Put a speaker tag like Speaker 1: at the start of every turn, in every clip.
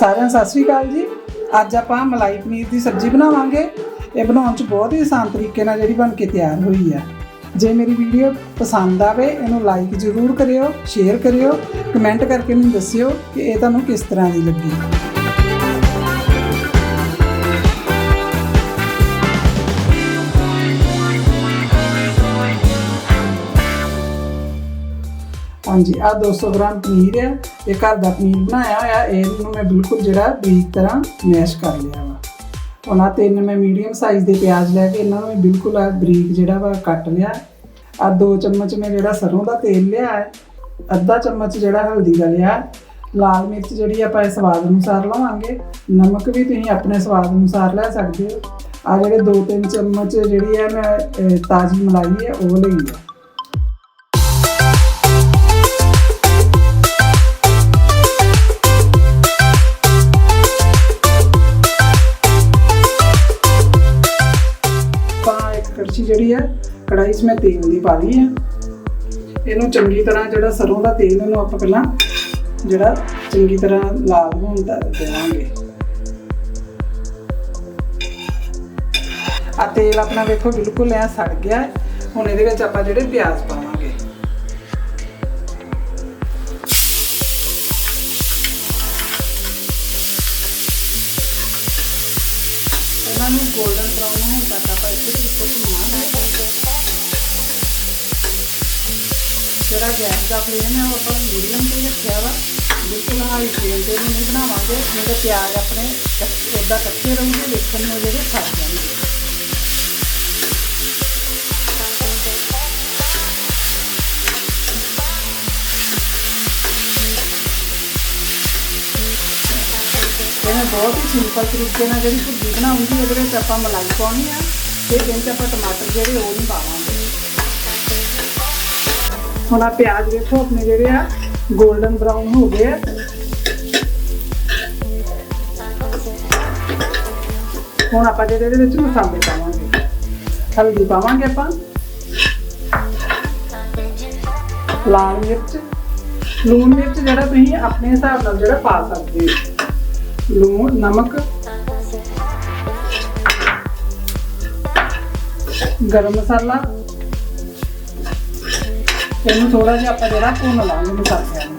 Speaker 1: सारिਆਂ सत श्री अकाल जी। अज आपां मलाई पनीर की सब्जी बनावांगे। ये बनाउण च बहुत ही आसान तरीके नाल जिहड़ी बन के तैयार हुई है। जे मेरी वीडियो पसंद आवे इहनूं लाइक जरूर करियो, शेयर करियो, कमेंट करके मैनूं दस्सियो कि ये तुहानूं किस तरह दी लगी। हाँ जी, आ 200 ग्राम पनीर है। ये घर का पनीर बनाया होया। इहनूं मैं बिल्कुल जिहड़ा बरीक तरह मैश कर लिया वा। हुण आ 3 मैं मीडियम साइज़ के प्याज लैके इन्हां नूं बिल्कुल बरीक जिहड़ा वा कट लिया। आ 2 चम्मच मैं जिहड़ा सरों का तेल लिया है, अद्धा चम्मच जिहड़ा हल्दी का लिया। लाल मिर्च जिहड़ी आपां स्वाद अनुसार लवांगे। नमक भी तुसीं अपने स्वाद अनुसार लै सकदे हो। आ जिहड़े 2-3 चम्मच जिहड़ी है मैं ताज़ी मलाई है वो लई है। कड़छी जिहड़ी है कढ़ाई इसमें तेल दी पा ली है। इनू चंगी तरह जिहड़ा सरों का तेल इनू आपां पहलां जिहड़ा चंगी तरह लाल होण देवांगे। आ तेल अपना देखो बिल्कुल ऐ सड़ गया है। हुण इहदे विच आपां जिहड़े प्याज पावांगे। इन्हां नूं गोल्डन ब्राउन होण तक आपां इसे जरा गैस का फ्लेम है वो आप मीडियम से रखा वा। बिल्कुल हाई फ्लेम से नहीं बनावांगे, नहीं तो प्याज अपने इदा कच्चे रहेंगे, देखने में जो सड़ जाएंगे। मैं बहुत ही सिंपल तरीके नाल जिहड़ी भुर्जी बनाऊंगी। इहदे विच आपां मलाई पाउणी है ते इहदे विच आपां टमाटर जिहड़े वो नहीं पावांगे। हुण आ प्याज देखो अपने जिहड़े आ गोल्डन ब्राउन हो गए। हुण आपां जिहड़े इहदे विच मसाले पावांगे। हल्दी पावांगे आपां, लाल मिर्च, लूण मिर्च जिहड़ा तुसीं अपने हिसाब नाल जिहड़ा पा सकदे हो। लूण, नमक, गरम मसाला। इनू थोड़ा जिहा आपां जिहड़ा भुन लांगे मसालिआं नूं।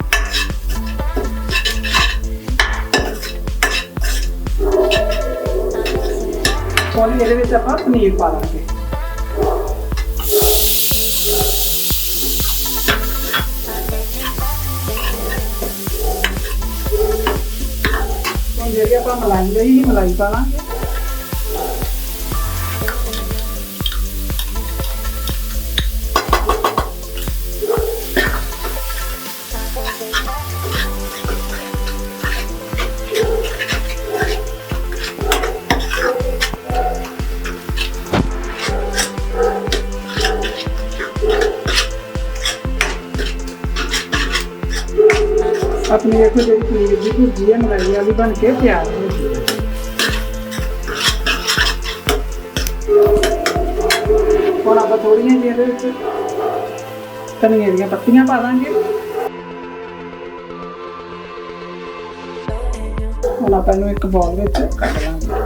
Speaker 1: हुण इहदे विच आपां पनीर पा लांगे। हुण जिहड़ी आपां मलाई लई मलाई पा लांगे। अपनी देखो जी पनीर की भुर्जी है मलाई वाली बन के तैयार हो गई। और आप थोड़ी जी धनिया दी पत्तियां पा देंगे। हम आप एक बाउल में कट लेंगे।